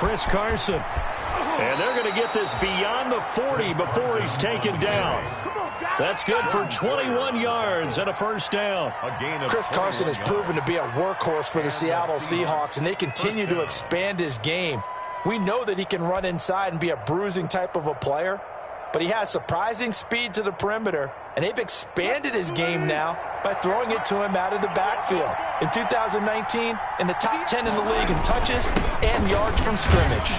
Chris Carson. And they're going to get this beyond the 40 before he's taken down. That's good for 21 yards and a first down. Chris Carson has proven to be a workhorse for the Seattle Seahawks, and they continue to expand his game. We know that he can run inside and be a bruising type of a player, but he has surprising speed to the perimeter, and they've expanded his game now by throwing it to him out of the backfield. In 2019, in the top 10 in the league in touches and yards from scrimmage.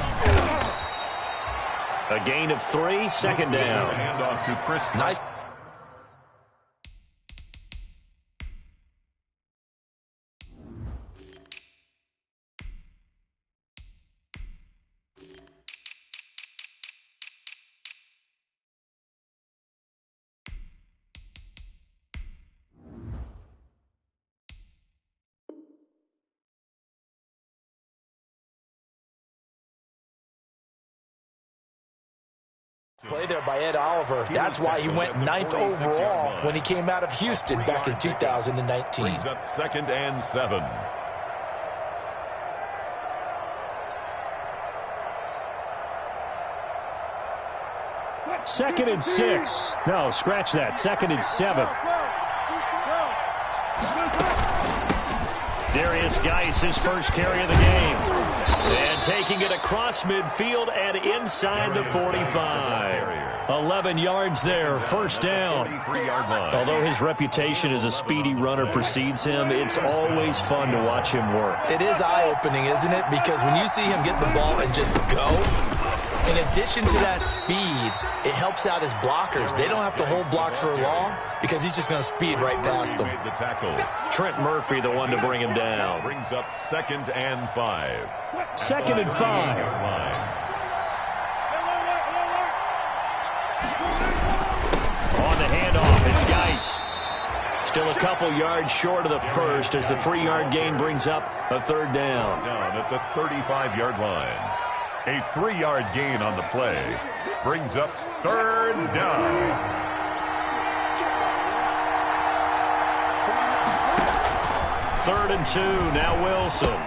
A gain of 3, second down. Handoff to Chris. Nice. Play there by Ed Oliver. That's why he went 9th overall when he came out of Houston back in 2019. Brings up 2nd and 7. Second and 6. No, scratch that. 2nd and 7. Darius Geis, his first carry of the game. And taking it across midfield and inside the 45. 11 yards there, first down. Although his reputation as a speedy runner precedes him, it's always fun to watch him work. It is eye-opening, isn't it? Because when you see him get the ball and just go, in addition to that speed, it helps out his blockers. They don't have to hold blocks for long because he's just going to speed right past them. Trent Murphy, the one to bring him down. Brings up 2nd and 5. 2nd and 5. On the handoff, it's Geis. Still a couple yards short of the first as the 3-yard gain brings up a third down. Down at the 35-yard line. A 3-yard gain on the play. Brings up 3rd down. Third and 2, now Wilson.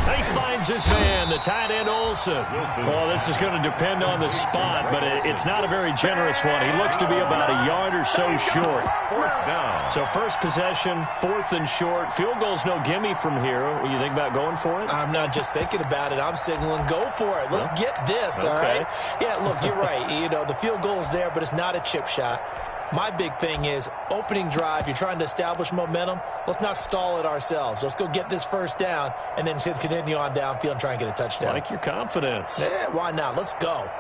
He finds his man, the tight end Olsen. Well, this is going to depend on the spot, but it's not a very generous one. He looks to be about a yard or so short. 4th down. So first possession, 4th and short. Field goal's no gimme from here. What do you think about going for it? I'm not just thinking about it. I'm signaling go for it. Let's get this, all right? Yeah, look, you're right. You know, the field goal is there, but it's not a chip shot. My big thing is opening drive. You're trying to establish momentum. Let's not stall it ourselves. Let's go get this first down and then continue on downfield and try and get a touchdown. Like your confidence. Yeah, why not? Let's go.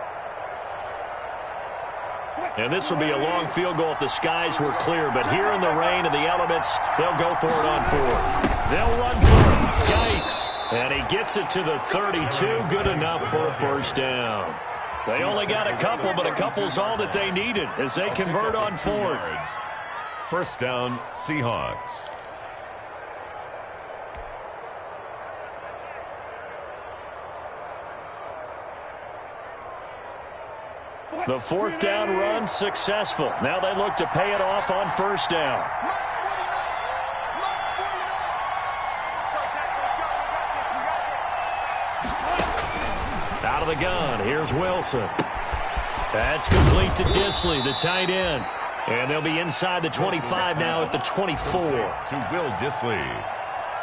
And this will be a long field goal if the skies were clear. But here in the rain and the elements, they'll go for it on 4th. They'll run for it. Geis. And he gets it to the 32. Good enough for a first down. They only got a couple, but a couple's all that they needed as they convert on 4th. First down, Seahawks. The 4th down run successful. Now they look to pay it off on first down. Out of the gun, here's Wilson. That's complete to Disley, the tight end. And they'll be inside the 25 now at the 24. To Will Disley.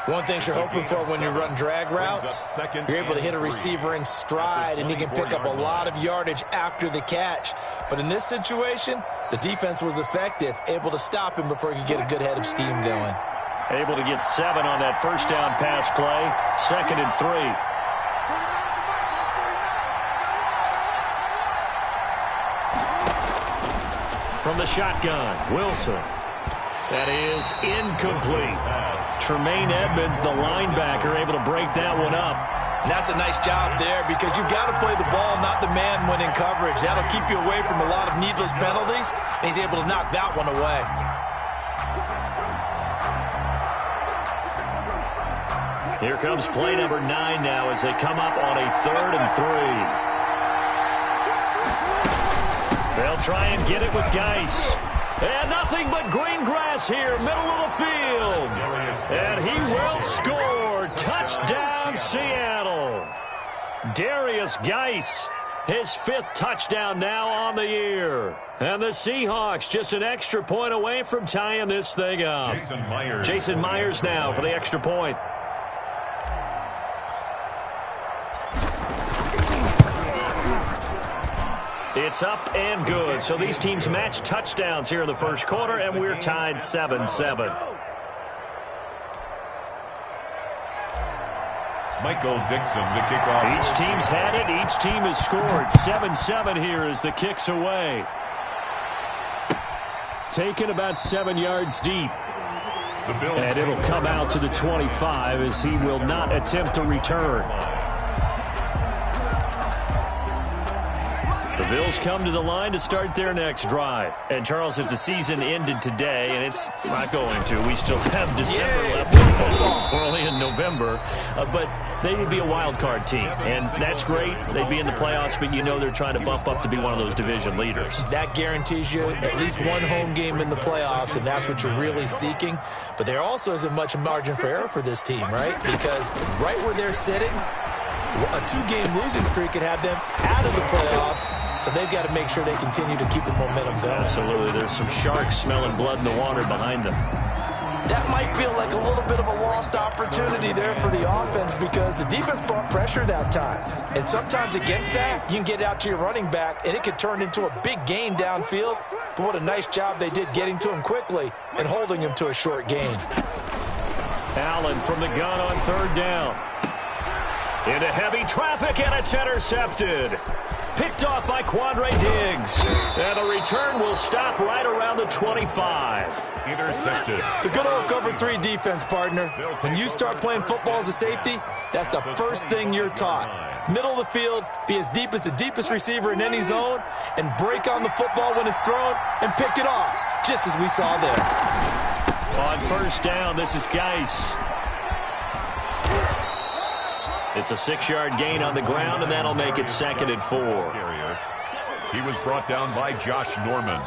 One thing you're hoping for when you run drag routes, you're able to hit a receiver in stride, and he can pick up a lot of yardage after the catch. But in this situation, the defense was effective, able to stop him before he could get a good head of steam going. Able to get 7 on that first down pass play. 2nd and 3. From the shotgun, Wilson. That is incomplete. Tremaine Edmonds, the linebacker, able to break that one up. And that's a nice job there because you've got to play the ball, not the man when in coverage. That'll keep you away from a lot of needless penalties, and he's able to knock that one away. Here comes play number 9 now as they come up on a 3rd and 3. They'll try and get it with Geis. And nothing but green grass here, middle of the field. And he will score. Touchdown, Seattle. Darius Geis, his 5th touchdown now on the year. And the Seahawks just an extra point away from tying this thing up. Jason Myers now for the extra point. It's up and good. So these teams match touchdowns here in the first quarter, and we're tied 7-7. Michael Dixon, the kickoff. Each team's had it. Each team has scored. 7-7 here as the kick's away. Taken about 7 yards deep. And it'll come out to the 25 as he will not attempt to return. The Bills come to the line to start their next drive. And, Charles, if the season ended today, and it's not going to, we still have December left. We're only in November. But they would be a wild card team. And that's great. They'd be in the playoffs, but you know they're trying to bump up to be one of those division leaders. That guarantees you at least one home game in the playoffs, and that's what you're really seeking. But there also isn't much margin for error for this team, right? Because right where they're sitting, a 2-game losing streak could have them out of the playoffs, so they've got to make sure they continue to keep the momentum going. Absolutely. There's some sharks smelling blood in the water behind them. That might feel like a little bit of a lost opportunity there for the offense because the defense brought pressure that time. And sometimes against that, you can get out to your running back, and it could turn into a big gain downfield. But what a nice job they did getting to him quickly and holding him to a short gain. Allen from the gun on 3rd down. Into heavy traffic, and it's intercepted. Picked off by Quandre Diggs. And the return will stop right around the 25. Intercepted. The good old cover 3 defense, partner. When you start playing football as a safety, that's the first thing you're taught. Middle of the field, be as deep as the deepest receiver in any zone, and break on the football when it's thrown and pick it off, just as we saw there. On 1st down, this is Geis. It's a 6-yard gain on the ground, and that'll make it 2nd and 4. He was brought down by Josh Norman.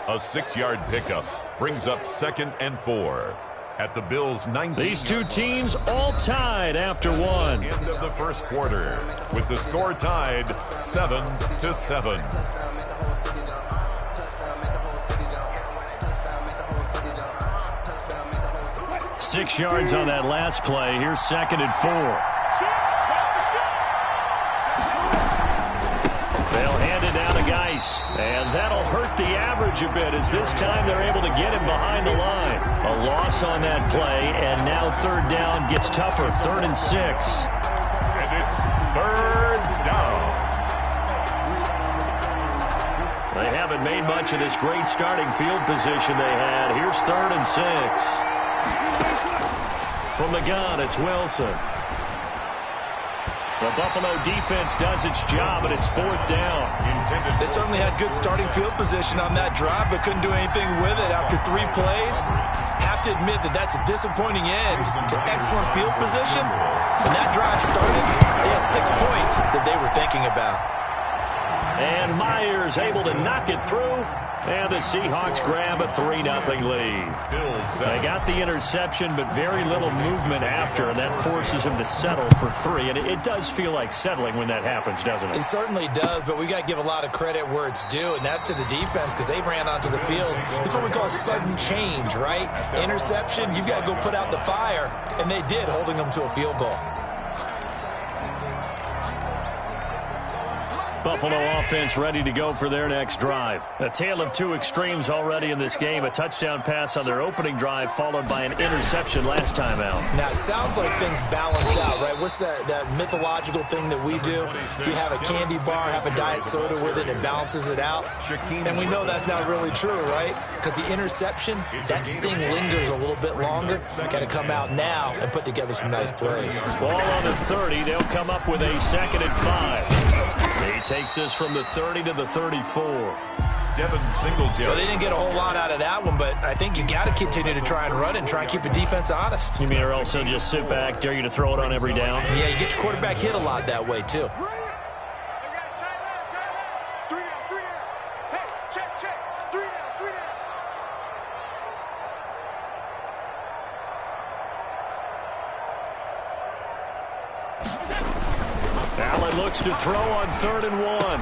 A 6-yard pickup brings up 2nd and 4 at the Bills' 19. These two teams all tied after one. End of the first quarter with the score tied 7-7. 6 yards on that last play. Here's 2nd and 4. They'll hand it down to Geis, and that'll hurt the average a bit as this time they're able to get him behind the line. A loss on that play, and now 3rd down gets tougher. 3rd and 6. And it's 3rd down. They haven't made much of this great starting field position they had. Here's 3rd and 6. From the gun, it's Wilson. The Buffalo defense does its job, and it's 4th down. They certainly had good starting field position on that drive, but couldn't do anything with it after 3 plays. Have to admit that that's a disappointing end to excellent field position. When that drive started, they had 6 points that they were thinking about. And Myers able to knock it through. And the Seahawks grab a 3-0 lead. They got the interception, but very little movement after, and that forces them to settle for 3. And it does feel like settling when that happens, doesn't it? It certainly does, but we got to give a lot of credit where it's due, and that's to the defense because they ran onto the field. It's what we call sudden change, right? Interception, you've got to go put out the fire, and they did, holding them to a field goal. Buffalo offense ready to go for their next drive. A tale of 2 extremes already in this game. A touchdown pass on their opening drive followed by an interception last time out. Now, it sounds like things balance out, right? What's that mythological thing that we do? If you have a candy bar, have a diet soda with it, it balances it out. And we know that's not really true, right? Because the interception, that sting lingers a little bit longer. Got to come out now and put together some nice plays. Ball on the 30. They'll come up with a 2nd and 5. He takes this from the 30 to the 34. Devin Singletary. Well, they didn't get a whole lot out of that one, but I think you got to continue to try and run and try and keep the defense honest. You mean or also just sit back, dare you to throw it on every down? Yeah, you get your quarterback hit a lot that way, too. Allen looks to throw on 3rd and 1.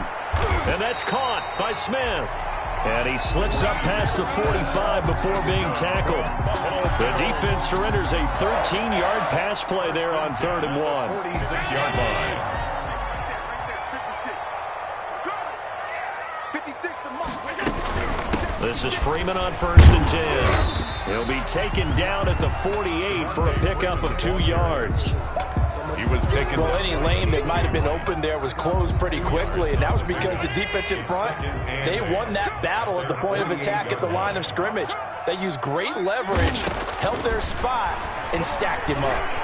And that's caught by Smith. And he slips up past the 45 before being tackled. The defense surrenders a 13-yard pass play there on 3rd and 1. 46-yard line. This is Freeman on 1st and 10. He'll be taken down at the 48 for a pickup of 2 yards. He was taken. Well, any lane that might have been open there was closed pretty quickly, and that was because the defensive front, they won that battle at the point of attack at the line of scrimmage. They used great leverage, held their spot, and stacked him up.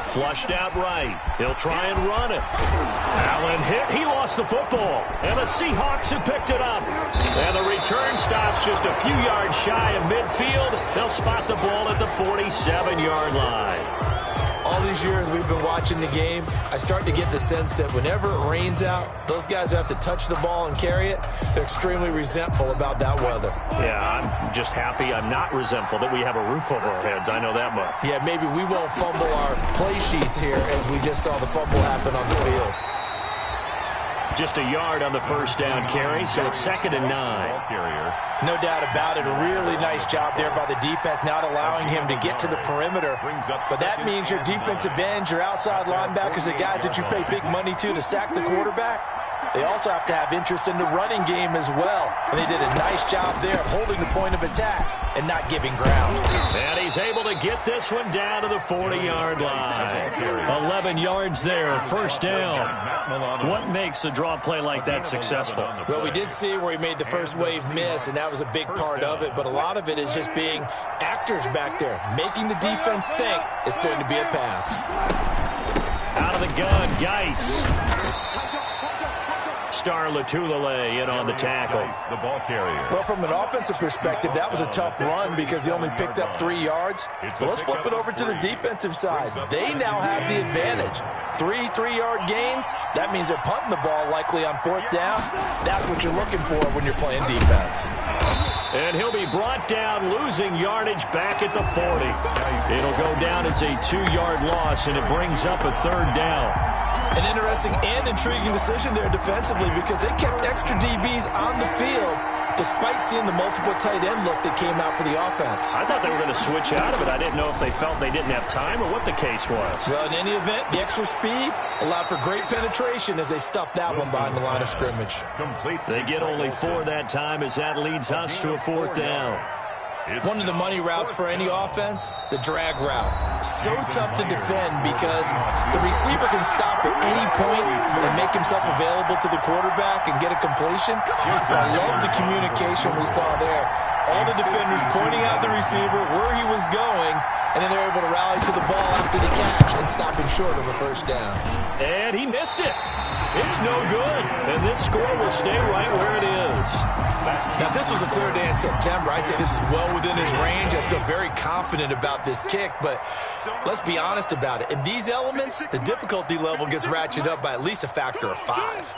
Flushed out right. He'll try and run it. Allen hit. He lost the football. And the Seahawks have picked it up. And the return stops just a few yards shy of midfield. They'll spot the ball at the 47-yard line. All these years we've been watching the game, I start to get the sense that whenever it rains out, those guys who have to touch the ball and carry it, they're extremely resentful about that weather. Yeah, I'm just happy I'm not resentful that we have a roof over our heads. I know that much. Yeah, maybe we won't fumble our play sheets here as we just saw the fumble happen on the field. Just a yard on the first down carry, so it's 2nd and 9. No doubt about it. A really nice job there by the defense, not allowing him to get to the perimeter. But that means your defensive ends, your outside linebackers, the guys that you pay big money to sack the quarterback, they also have to have interest in the running game as well. And they did a nice job there of holding the point of attack and not giving ground. And he's able to get this one down to the 40-yard line. 11 yards there, first down. What makes a draw play like that successful? Well, we did see where he made the first wave miss, and that was a big part of it. But a lot of it is just being actors back there, making the defense think it's going to be a pass. Out of the gun, Geis. Star Latulele in on the tackle. The ball carrier. Well, from an offensive perspective, that was a tough run because he only picked up 3 yards. Well, let's flip it over to the defensive side. They now have the advantage. 3 3-yard gains, that means they're punting the ball likely on 4th down. That's what you're looking for when you're playing defense. And he'll be brought down, losing yardage back at the 40. It'll go down as a 2-yard loss, and it brings up a 3rd down. An interesting and intriguing decision there defensively because they kept extra DBs on the field despite seeing the multiple tight end look that came out for the offense. I thought they were going to switch out of it. I didn't know if they felt they didn't have time or what the case was. Well, in any event, the extra speed allowed for great penetration as they stuffed that one behind the line of scrimmage. They get only 4 that time as that leads us to a 4th down. One of the money routes for any offense, the drag route. So tough to defend because the receiver can stop at any point and make himself available to the quarterback and get a completion. I love the communication we saw there. All the defenders pointing out the receiver, where he was going, and then they're able to rally to the ball after the catch and stop him short of a 1st down. And he missed it. It's no good. And this score will stay right where it is. Now, if this was a clear day in September, I'd say this is well within his range. I feel very confident about this kick, but let's be honest about it. In these elements, the difficulty level gets ratcheted up by at least a factor of 5.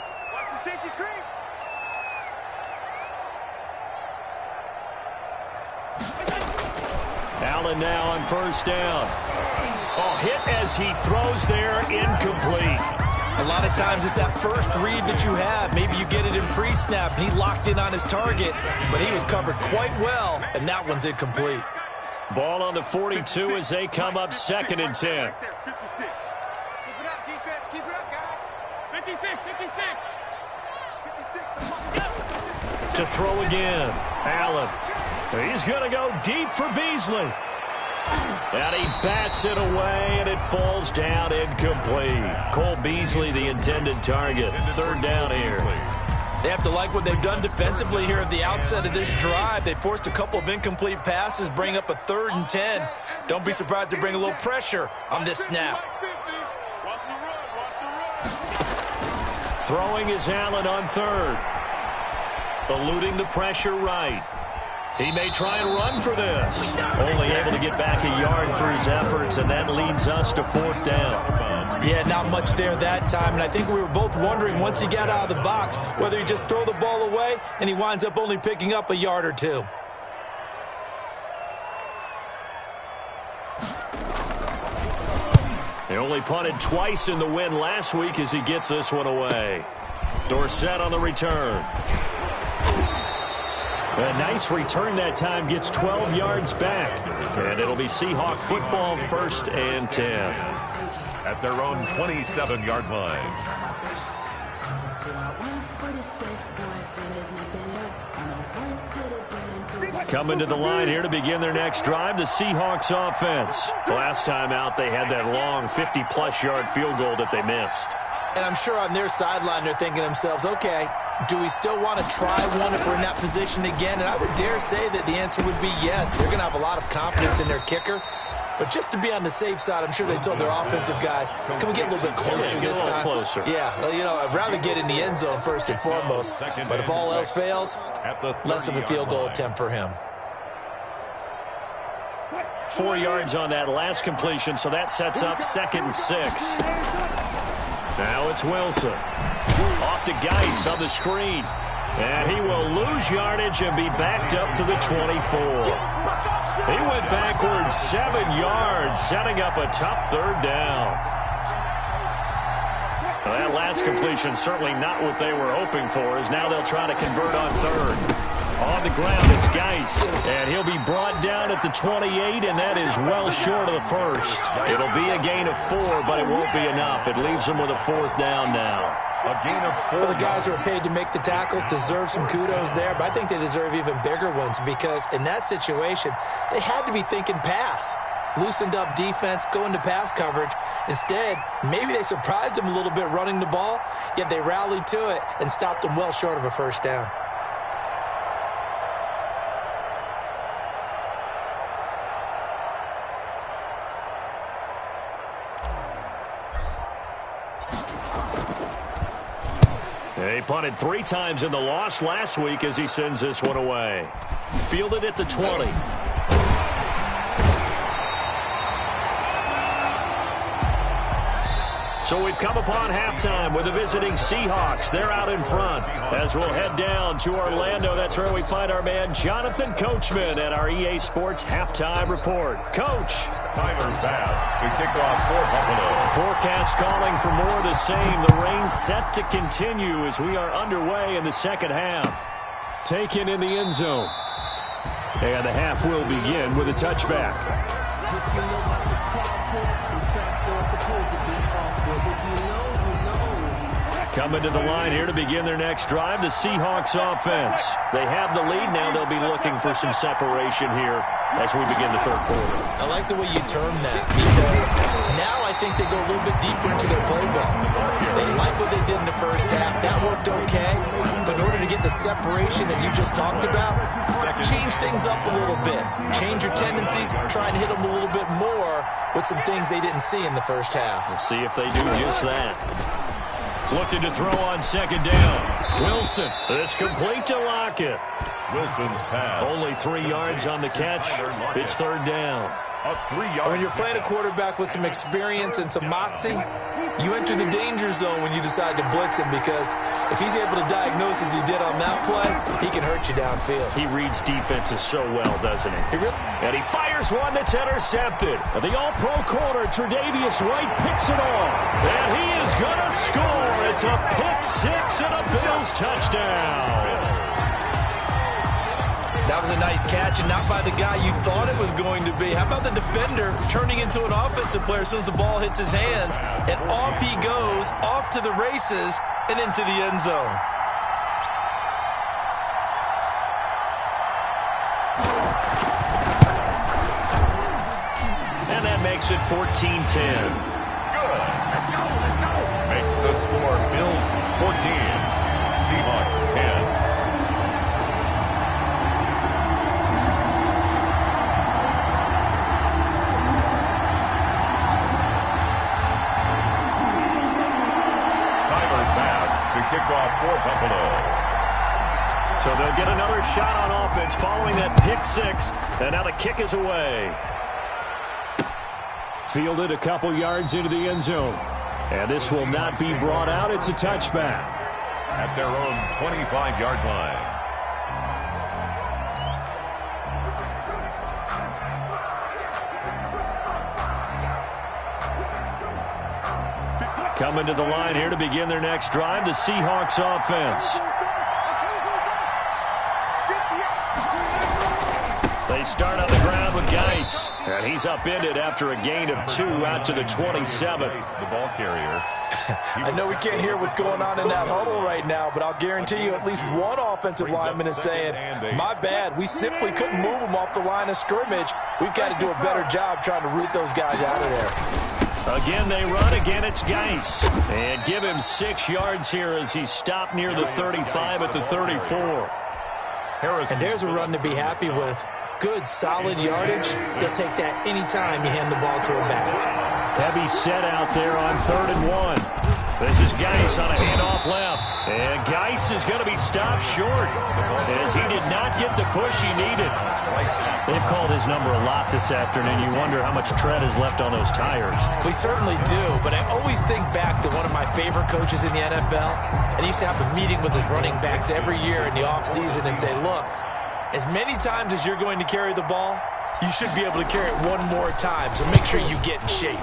Allen now on 1st down. Oh, hit as he throws there, incomplete. A lot of times it's that first read that you have. Maybe you get it in pre-snap, and he locked in on his target, but he was covered quite well, and that one's incomplete. Ball on the 42 as they come up 2nd and 10. 56. Keep it up, defense. Keep it up, guys. 56, 56. To throw again. Allen. He's going to go deep for Beasley. And he bats it away, and it falls down incomplete. Cole Beasley, the intended target. 3rd down here. They have to like what they've done defensively here at the outset of this drive. They forced a couple of incomplete passes, bring up a 3rd and 10. Don't be surprised to bring a little pressure on this snap. Throwing is Allen on 3rd. Eluding the pressure right. He may try and run for this. Only able to get back a yard for his efforts, and that leads us to 4th down. Yeah, not much there that time, and I think we were both wondering once he got out of the box whether he just throw the ball away, and he winds up only picking up a yard or 2. He only punted twice in the win last week as he gets this one away. Dorsett on the return. A nice return that time, gets 12 yards back. And it'll be Seahawk football, 1st and 10. At their own 27-yard line. Coming to the line here to begin their next drive, the Seahawks offense. Last time out, they had that long 50-plus yard field goal that they missed. And I'm sure on their sideline they're thinking to themselves, okay, do we still want to try one if we're in that position again? And I would dare say that the answer would be yes. They're going to have a lot of confidence in their kicker. But just to be on the safe side, I'm sure they told their offensive guys, can we get a little bit closer this time? Closer. Yeah, well, you know, I'd rather get in the end zone first and foremost. But if all else fails, less of a field goal attempt for him. 4 yards on that last completion, so that sets up 2nd and 6. Now it's Wilson. Off to Geis on the screen. And he will lose yardage and be backed up to the 24. He went backwards 7 yards, setting up a tough 3rd down. Well, that last completion certainly not what they were hoping for, as now they'll try to convert on 3rd. On the ground, it's Geis, and he'll be brought down at the 28, and that is well short of the 1st. It'll be a gain of 4, but it won't be enough. It leaves them with a 4th down now. A gain of 4. Well, the guys who are paid to make the tackles deserve some kudos there, but I think they deserve even bigger ones because in that situation, they had to be thinking pass. Loosened up defense, going to pass coverage. Instead, maybe they surprised them a little bit running the ball, yet they rallied to it and stopped them well short of a 1st down. He punted 3 times in the loss last week as he sends this one away. Fielded at the 20. So we've come upon halftime with the visiting Seahawks. They're out in front. As we'll head down to Orlando, that's where we find our man Jonathan Coachman at our EA Sports Halftime Report. Coach. Tyler Bass to kick off for Buffalo. Forecast calling for more of the same. The rain set to continue as we are underway in the 2nd half. Taken in the end zone. And the half will begin with a touchback. Coming to the line here to begin their next drive, the Seahawks offense. They have the lead now. They'll be looking for some separation here as we begin the 3rd quarter. I like the way you term that because now I think they go a little bit deeper into their playbook. They like what they did in the 1st half. That worked okay. But in order to get the separation that you just talked about, change things up a little bit. Change your tendencies. Try and hit them a little bit more with some things they didn't see in the 1st half. We'll see if they do just that. Looking to throw on 2nd down. Wilson. It's complete to Lockett. Wilson's pass. Only 3 yards on the catch. It's 3rd down. A 3-yard. When you're playing a quarterback with some experience and some moxie, you enter the danger zone when you decide to blitz him because if he's able to diagnose as he did on that play, he can hurt you downfield. He reads defenses so well, doesn't he? And he fires one that's intercepted. The all-pro corner, Tre'Davious White, picks it off. And he is going to score. It's a pick 6 and a Bills touchdown. That was a nice catch, and not by the guy you thought it was going to be. How about the defender turning into an offensive player as soon as the ball hits his hands, and off he goes, off to the races, and into the end zone. And that makes it 14-10. Good. Let's go. Makes the score Bills 14, Seahawks 10. Kick off for Buffalo. So they'll get another shot on offense following that pick 6, and now the kick is away. Fielded a couple yards into the end zone, and this will not be brought out. It's a touchback. At their own 25-yard line. Coming to the line here to begin their next drive, the Seahawks offense. They start on the ground with Geis, and he's upended after a gain of 2 out to the 27. The ball carrier. I know we can't hear what's going on in that huddle right now, but I'll guarantee you at least one offensive lineman is saying, my bad, we simply couldn't move them off the line of scrimmage. We've got to do a better job trying to root those guys out of there. Again, they run. Again, it's Geis. And give him 6 yards here as he's stopped near the 35 at the 34. And there's a run to be happy with. Good, solid yardage. They'll take that anytime you hand the ball to a back. Heavy set out there on 3rd and 1. This is Geis on a handoff left. And Geis is going to be stopped short as he did not get the push he needed. They've called his number a lot this afternoon. You wonder how much tread is left on those tires. We certainly do, but I always think back to one of my favorite coaches in the NFL. And he used to have a meeting with his running backs every year in the offseason and say, look, as many times as you're going to carry the ball, you should be able to carry it one more time, so make sure you get in shape.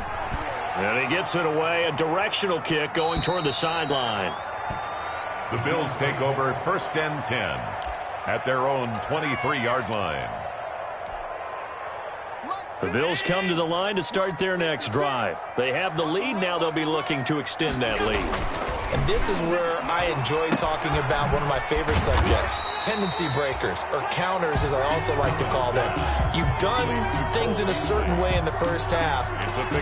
And he gets it away, a directional kick going toward the sideline. The Bills take over 1st and 10 at their own 23-yard line. The Bills come to the line to start their next drive. They have the lead. Now they'll be looking to extend that lead. And this is where I enjoy talking about one of my favorite subjects, tendency breakers, or counters as I also like to call them. You've done things in a certain way in the first half,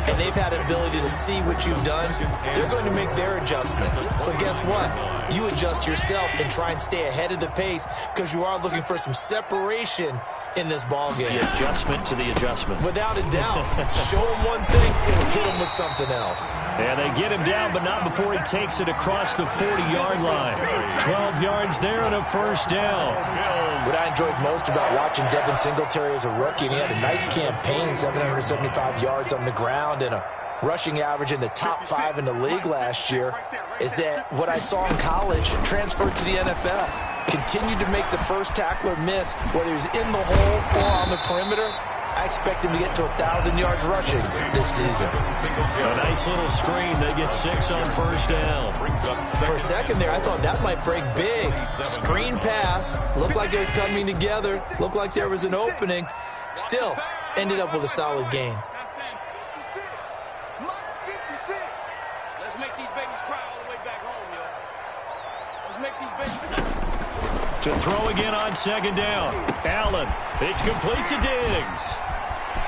and they've had an ability to see what you've done. They're going to make their adjustments. So guess what? You adjust yourself and try and stay ahead of the pace because you are looking for some separation in this ball game. The adjustment to the adjustment. Without a doubt. Show him one thing, it'll hit him with something else. And they get him down, but not before he takes it across the 40-yard line. 12 yards there and a 1st down. What I enjoyed most about watching Devin Singletary as a rookie, and he had a nice campaign, 775 yards on the ground and a rushing average in the top 5 in the league last year, is that what I saw in college transferred to the NFL. Continued to make the first tackler miss, whether he's in the hole or on the perimeter. I expect him to get to 1,000 yards rushing this season. A nice little screen. They get 6 on 1st down. For a second there, I thought that might break big. Screen pass. Looked like it was coming together. Looked like there was an opening. Still, ended up with a solid game. Let's make these babies cry all the way back home, yo. Let's make these babies... To throw again on 2nd down. Allen. It's complete to Diggs.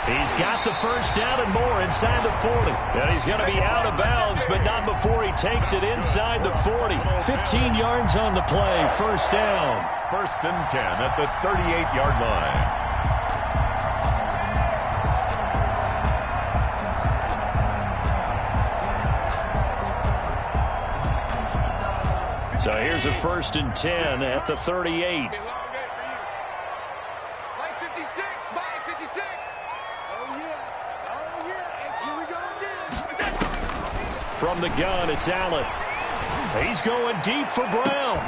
He's got the 1st down and more inside the 40. And he's going to be out of bounds, but not before he takes it inside the 40. 15 yards on the play. 1st down. 1st and 10 at the 38-yard line. So here's a 1st and 10 at the 38. From the gun, it's Allen. He's going deep for Brown.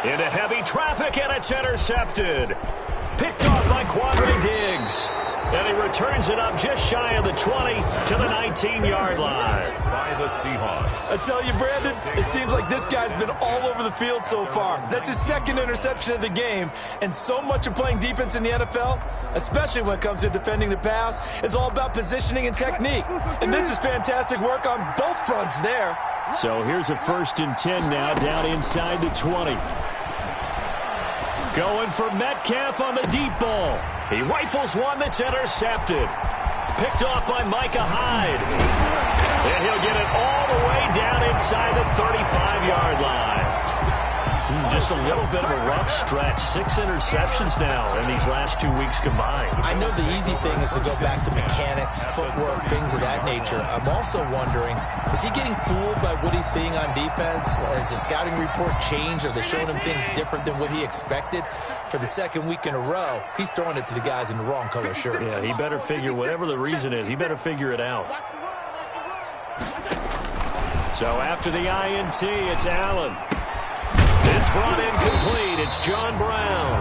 Into heavy traffic, and it's intercepted. Picked off by Quadre Diggs. And he returns it up just shy of the 20 to the 19-yard line. By the Seahawks. I tell you, Brandon, it seems like this guy's been all over the field so far. That's his 2nd interception of the game. And so much of playing defense in the NFL, especially when it comes to defending the pass, is all about positioning and technique. And this is fantastic work on both fronts there. So here's a 1st and 10 now, down inside the 20. Going for Metcalf on the deep ball. He rifles one that's intercepted. Picked off by Micah Hyde. And he'll get it all the way down inside the 35-yard line. Just a little bit of a rough stretch. 6 interceptions now in these last 2 weeks combined. I know the easy thing is to go back to mechanics, footwork, things of that nature. I'm also wondering, is he getting fooled by what he's seeing on defense? Has the scouting report changed? Are they showing him things different than what he expected? For the 2nd week in a row, he's throwing it to the guys in the wrong color shirts. Yeah, he better figure, whatever the reason is, he better figure it out. So after the INT, it's Allen. It's brought in complete. It's John Brown.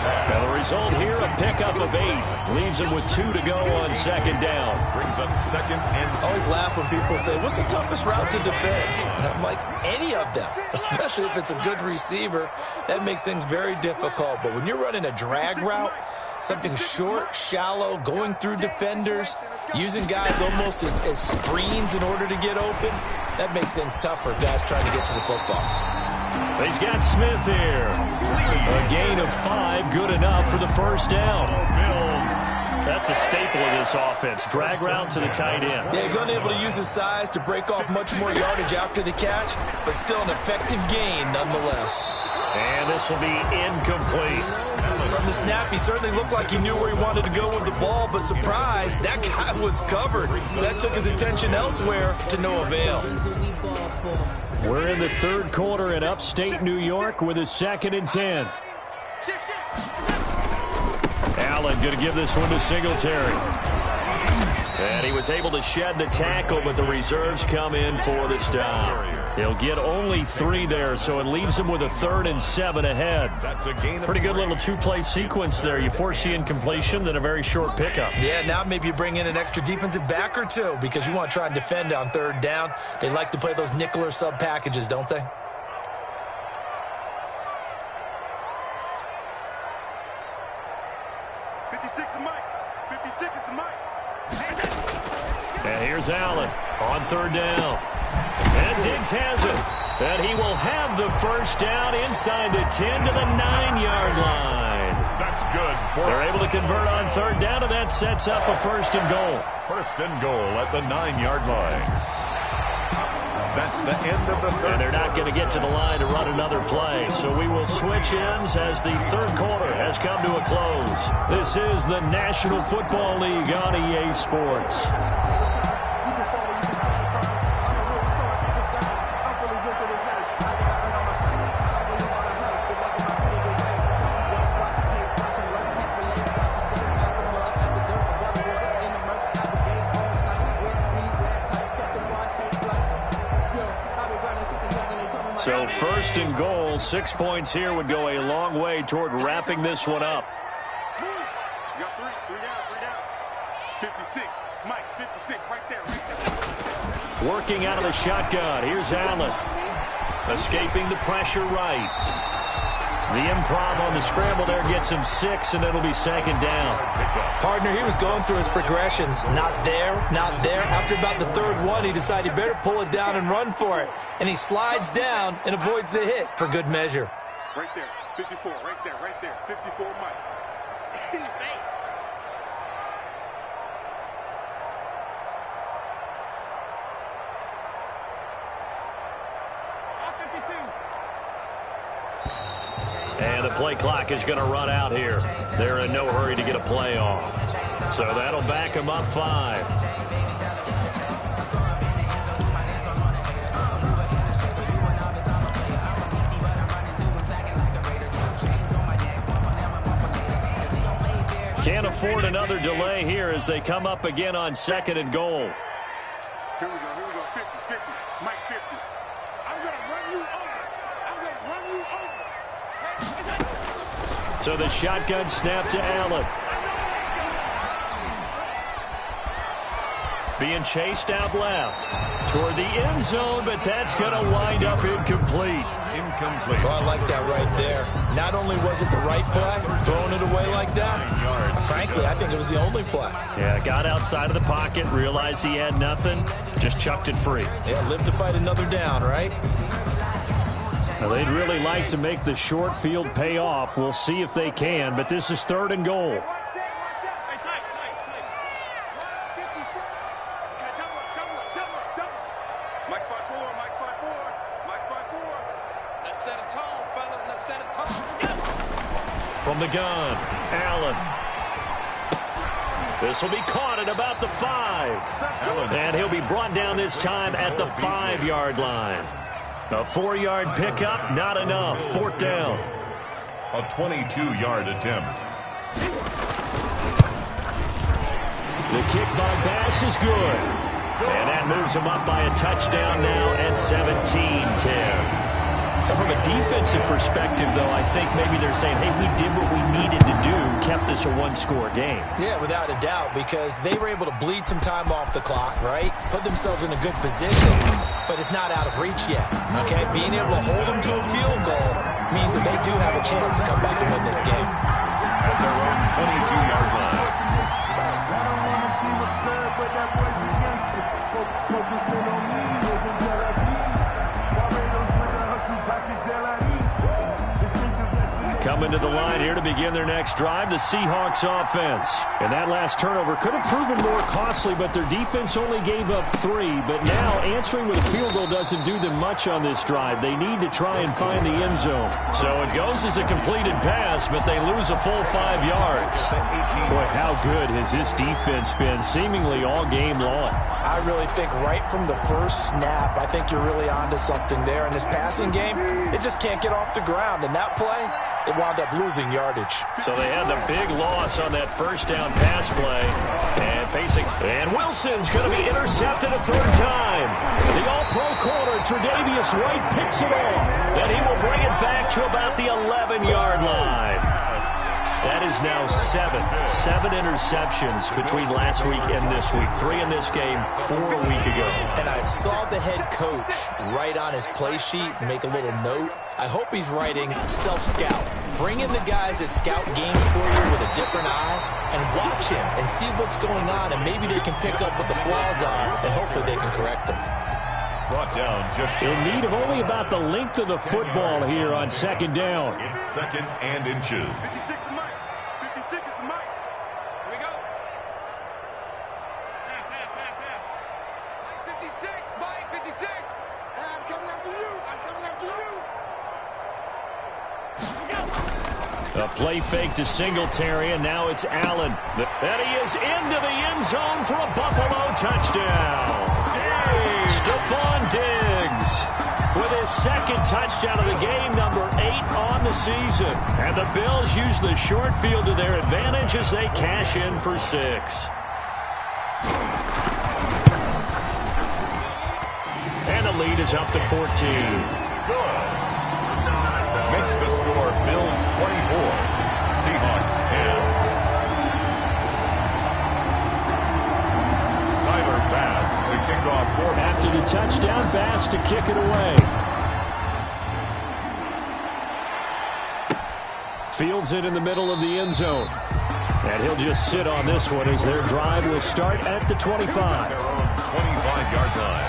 And the result here, a pickup of 8. Leaves him with 2 to go on second down. Brings up second and 2. I always laugh when people say, what's the toughest route to defend? And I'm like, any of them, especially if it's a good receiver. That makes things very difficult. But when you're running a drag route, something short, shallow, going through defenders, using guys almost as screens in order to get open, that makes things tougher, guys trying to get to the football. He's got Smith here. A gain of 5, good enough for the first down. That's a staple of this offense. Drag route to the tight end. Yeah, he's unable to use his size to break off much more yardage after the catch, but still an effective gain nonetheless. And this will be incomplete. From the snap, he certainly looked like he knew where he wanted to go with the ball, but surprise, that guy was covered. So that took his attention elsewhere to no avail. We're in the third quarter in upstate New York with a 2nd and 10. Allen going to give this one to Singletary. And he was able to shed the tackle, but the reserves come in for the stop. He'll get only 3 there, so it leaves him with a 3rd and 7 ahead. Pretty good little 2-play sequence there. You force the incompletion, then a very short pickup. Yeah, now maybe you bring in an extra defensive back or 2 because you want to try and defend on 3rd down. They like to play those nickel or sub packages, don't they? And here's Allen on 3rd down. And Diggs has it. And he will have the first down inside the 10 to the 9-yard line. That's good. They're able to convert on 3rd down, and that sets up a 1st and goal. 1st and goal at the 9-yard line. That's the end of the third. And they're not going to get to the line to run another play. So we will switch ends as the 3rd quarter has come to a close. This is the National Football League on EA Sports. So 1st and goal, 6 points here would go a long way toward wrapping this one up. You got 3 down. 56, Mike, 56, right there. Working out of the shotgun, here's Allen. Escaping the pressure right. The improv on the scramble there gets him 6, and it'll be 2nd down. Partner, he was going through his progressions. Not there, not there. After about the 3rd one, he decided he better pull it down and run for it. And he slides down and avoids the hit for good measure. Right there, 54, right there. 54, Mike. And the play clock is going to run out here. They're in no hurry to get a play off. So that'll back them up 5. Can't afford another delay here as they come up again on 2nd and goal. Here we go, 50, Mike 50. I'm going to run you over. So the shotgun snap to Allen. Being chased out left toward the end zone, but that's going to wind up incomplete. Oh, I like that right there. Not only was it the right play, throwing it away like that, frankly, I think it was the only play. Yeah, got outside of the pocket, realized he had nothing, just chucked it free. Yeah, live to fight another down, right? Now, they'd really like to make the short field pay off. We'll see if they can, but this is 3rd and goal. From the gun, Allen. This will be caught at about the 5. And he'll be brought down this time at the 5-yard line. A 4-yard pickup, not enough. 4th down. A 22-yard attempt. The kick by Bass is good. And that moves him up by a touchdown now at 17-10. From a defensive perspective, though, I think maybe they're saying, hey, we did what we needed to do, kept this a one-score game. Yeah, without a doubt, because they were able to bleed some time off the clock, right? Put themselves in a good position, but it's not out of reach yet, okay? Being able to hold them to a field goal means that they do have a chance to come back and win this game. At their own 22-yard line. Coming to the line here to begin their next drive, the Seahawks offense. And that last turnover could have proven more costly, but their defense only gave up 3. But now answering with a field goal doesn't do them much on this drive. They need to try and find the end zone. So it goes as a completed pass, but they lose a full 5 yards. Boy, how good has this defense been seemingly all game long? I really think right from the first snap, I think you're really onto something there. In this passing game, it just can't get off the ground. And that play, it wound up losing yardage. So they had the big loss on that first down pass play. And Wilson's going to be intercepted a 3rd time. The all-pro corner, Tre'Davious White, picks it off. And he will bring it back to about the 11-yard line. That is now 7 interceptions between last week and this week. 3 in this game, 4 a week ago. And I saw the head coach write on his play sheet and make a little note. I hope he's writing self-scout. Bring in the guys that scout games for you with a different eye and watch him and see what's going on, and maybe they can pick up what the flaws are, and hopefully they can correct them. Brought down just in need of only about the length of the football here on 2nd down. It's 2nd and inches. 56 is Mike. 56 is Mike. Here we go. 56, Mike, 56. I'm coming after you. I'm coming after you. A play fake to Singletary, and now it's Allen. And he is into the end zone for a Buffalo touchdown. Stephon Diggs with his 2nd touchdown of the game, number 8 on the season. And the Bills use the short field to their advantage as they cash in for 6. And the lead is up to 14. Good. Makes the score Bills 24, Seahawks 10. Tyler Bass to kick off for after the touchdown, Bass to kick it away. Fields it in the middle of the end zone. And he'll just sit on this one as their drive will start at the 25. their own 25-yard line.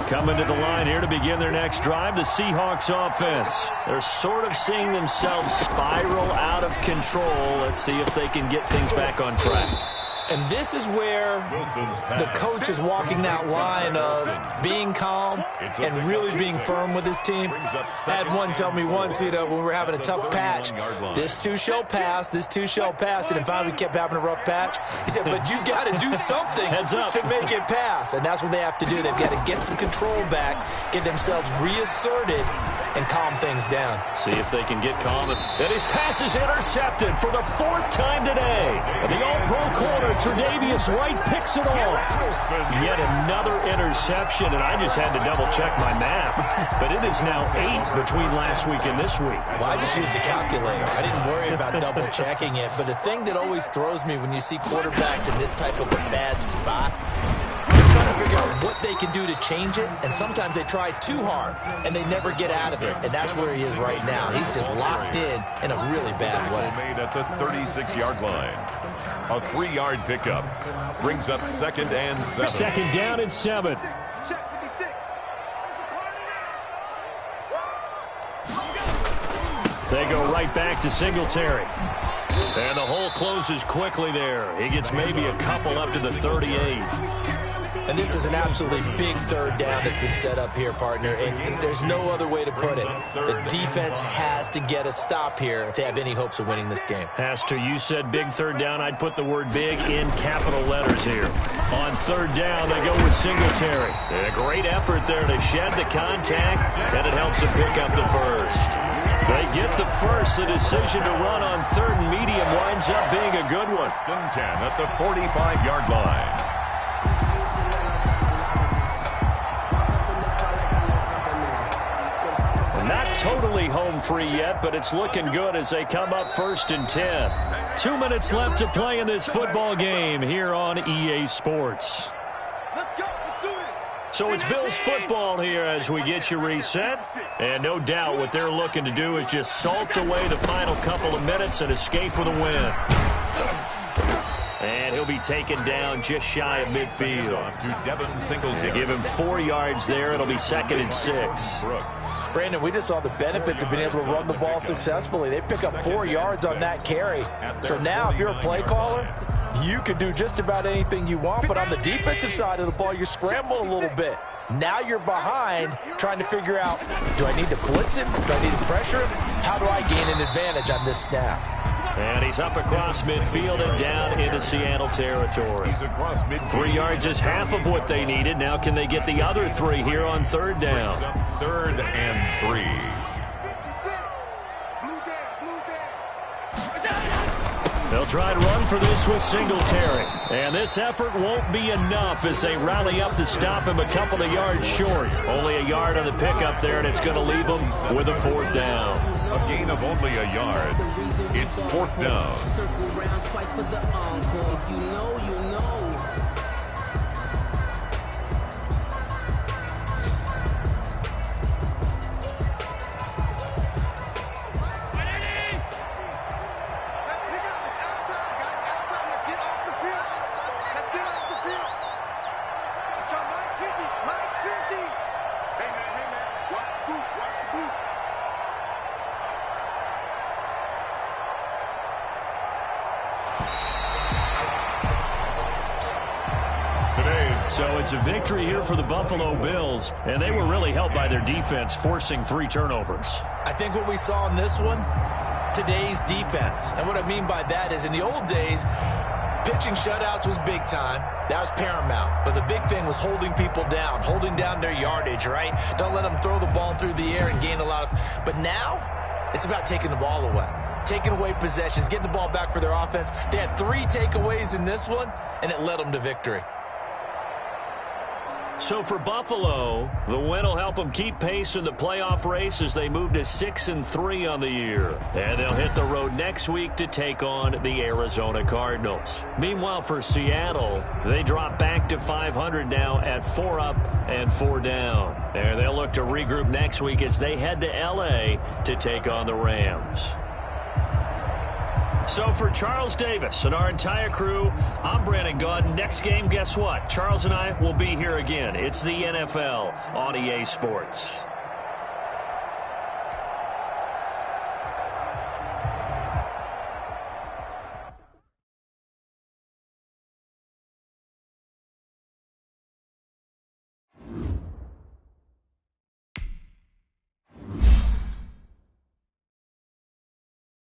Coming to the line here to begin their next drive, the Seahawks offense. They're sort of seeing themselves spiral out of control. Let's see if they can get things back on track. And this is where the coach is walking that line of being calm and really being firm with his team. I had one tell me once, when we were having a tough patch, this too shall pass, this too shall pass. And finally we kept having a rough patch. He said, but you got to do something to make it pass. And that's what they have to do. They've got to get some control back, get themselves reasserted, and calm things down. See if they can get calm. And his pass is intercepted for the 4th time today. And the all-pro corner, Tre'Davious White, picks it off. Yet another interception, and I just had to double-check my math. But it is now 8 between last week and this week. Well, I just used a calculator. I didn't worry about double-checking it. But the thing that always throws me when you see quarterbacks in this type of a bad spot, trying to figure out what they can do to change it, and sometimes they try too hard, and they never get out of it, and that's where he is right now. He's just locked in a really bad way. Made at the 36-yard line. A 3-yard pickup brings up 2nd and 7. 2nd down and 7. They go right back to Singletary. And the hole closes quickly there. He gets maybe a couple up to the 38. And this is an absolutely big 3rd down that's been set up here, partner, and there's no other way to put it. The defense has to get a stop here if they have any hopes of winning this game. Has to. You said big 3rd down. I'd put the word big in capital letters here. On 3rd down, they go with Singletary. And a great effort there to shed the contact, and it helps them pick up the first. They get the first. The decision to run on 3rd and medium winds up being a good one. 10 at the 45-yard line. Not totally home free yet, but it's looking good as they come up 1st and 10. 2 minutes left to play in this football game here on EA Sports. Let's go. Let's do it. So it's Bills football here as we get you reset. And no doubt what they're looking to do is just salt away the final couple of minutes and escape with a win. And he'll be taken down just shy of midfield. To Devin Singletary. To give him 4 yards there, it'll be 2nd and 6. Brandon, we just saw the benefits of being able to run the ball successfully. They pick up 4 yards on that carry. So now if you're a play caller, you can do just about anything you want. But on the defensive side of the ball, you're scrambling a little bit. Now you're behind trying to figure out, do I need to blitz him? Do I need to pressure him? How do I gain an advantage on this snap? And he's up across midfield and down into Seattle territory. 3 yards is half of what they needed. Now can they get the other 3 here on 3rd down? 3rd and 3. They'll try to run for this with Singletary. And this effort won't be enough as they rally up to stop him a couple of yards short. Only a yard on the pickup there, and it's going to leave them with a 4th down. A gain of only a yard. It's 4th down. Circle round twice for the encore. If you know, you know. So it's a victory here for the Buffalo Bills, and they were really helped by their defense, forcing 3 turnovers. I think what we saw in this one, today's defense. And what I mean by that is in the old days, pitching shutouts was big time. That was paramount. But the big thing was holding people down, holding down their yardage, right? Don't let them throw the ball through the air and gain a lot of... But now, it's about taking the ball away. Taking away possessions, getting the ball back for their offense. They had 3 takeaways in this one, and it led them to victory. So for Buffalo, the win will help them keep pace in the playoff race as they move to 6-3 on the year. And they'll hit the road next week to take on the Arizona Cardinals. Meanwhile, for Seattle, they drop back to 500 now at 4 up and 4 down. And they'll look to regroup next week as they head to L.A. to take on the Rams. So for Charles Davis and our entire crew, I'm Brandon Gaudin. Next game, guess what? Charles and I will be here again. It's the NFL on EA Sports.